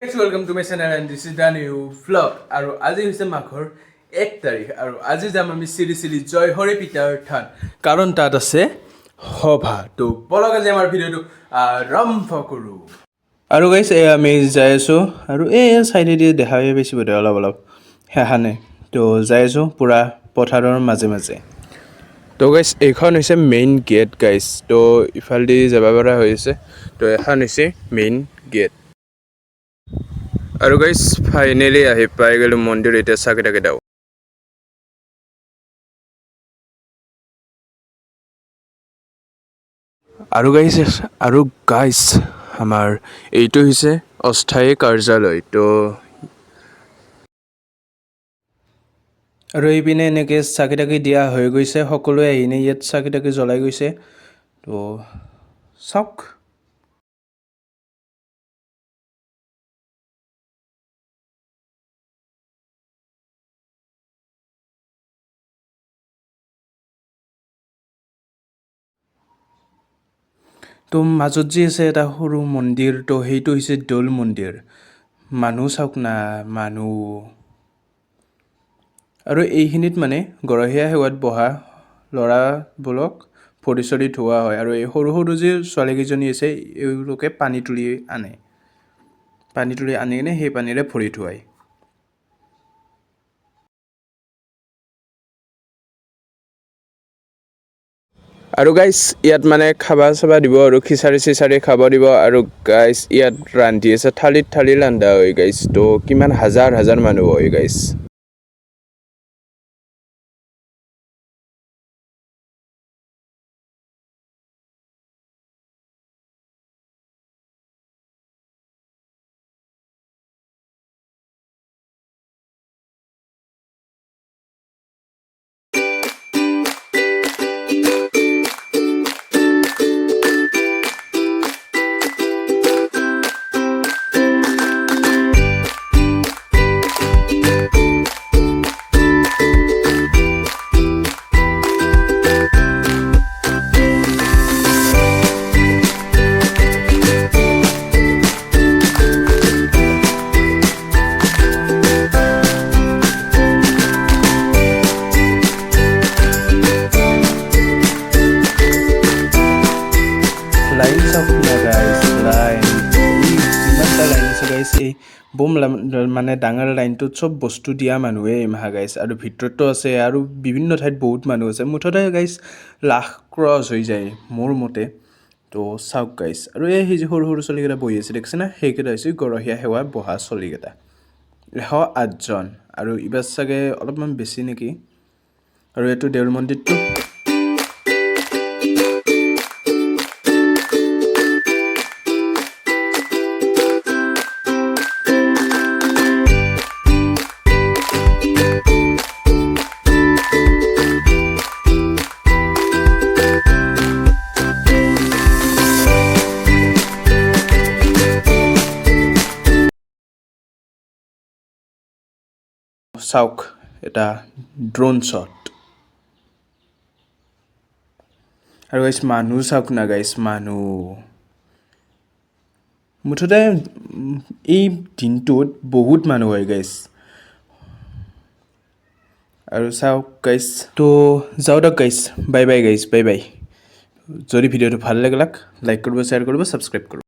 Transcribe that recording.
Guys, welcome to my channel and this is the new vlog. আৰু আজি হৈছে মাঘৰ 1 তাৰিখ আৰু আজি যাম আমি শ্ৰী জয় হৰি পিতাৰ থান কাৰণ তাত আছে সভা তো বলক আজি আমাৰ ভিডিঅ'টো আৰম্ভ কৰো আৰু গাইস আমি যাই আছো আৰু এই সাইডেদি দেখাই বেছি বদে অলপ হেহানে তো যাই আছো পুৰা পথাৰৰ মাজে মাজে তো গাইস এইখন হৈছে মেইন গেট গাইস তো ইফালদি যাবা পৰা হৈছে তো এখন হৈছে মেইন গেট আৰু গাইস ফাইনালি আহি পাই গলো মন্দিৰ এতিয়া চাকি দাও আৰু গাইস আমাৰ এইটো হৈছে অস্থায়ী কাৰ্যালয় তো আৰু এইপিনে এনেকে চাকি দিয়া হৈ গৈছে সকলোৱে আহিনে ইয়াত চাকি জ্বলাই গৈছে তো চাওক তো মাজত যে আছে এটা সৰু মন্দিৰ তো সেইটো হৈছে দৌল মন্দিৰ মানুহ চাওক না মানুহ আৰু এইখিনিত মানে গৰহীয়া সেৱাত বহা ল'ৰাবোৰক ভৰি ধোৱা হয় আৰু এই সৰু যে ছোৱালীকেইজনী আছে এওঁলোকে পানী তুলি আনে কিনে সেই পানীৰে ভৰি ধুৱায় আৰু গাইস ইয়াত মানে খাবা দিব আৰু খিচাৰি খাব দিব আৰু গাইস ইয়াত ৰান্ধি আছে থালি ৰান্ধা হয় গাইস তো কিমান হাজাৰ মানুহ হয় গাইস এই বোম মানে ডাঙৰ লাইনটোত চব বস্তু দিয়া মানুহে ইমাহা গাইছ আৰু ভিতৰতো আছে আৰু বিভিন্ন ঠাইত বহুত মানুহ আছে মুঠতে গাইছ লাখ ক্ৰছ হৈ যায় মোৰ মতে তো চাওক গাইছ আৰু এই যে সৰু চলিকেইটা বহি আছে দেখিছে না সেইকেইটা হৈছে গৰহীয়া সেৱা বহা চলিকেইটা 108 জন আৰু ইবাৰ চাগে অলপমান বেছি নেকি আৰু এইটো দেউল মন্দিৰটো চাওক এটা ড্ৰোন শ্বট আৰু গাইছ মানুহ চাওক না গাইছ মানুহ মুঠতে এই দিনটোত বহুত মানুহ হয় গাইছ আৰু চাওক গাইছ তো যাওঁ দিয়ক গাইছ বাই গাইছ বাই যদি ভিডিঅ'টো ভাল লাগিলাক লাইক কৰিব শ্বেয়াৰ কৰিব ছাবস্ক্ৰাইব কৰিব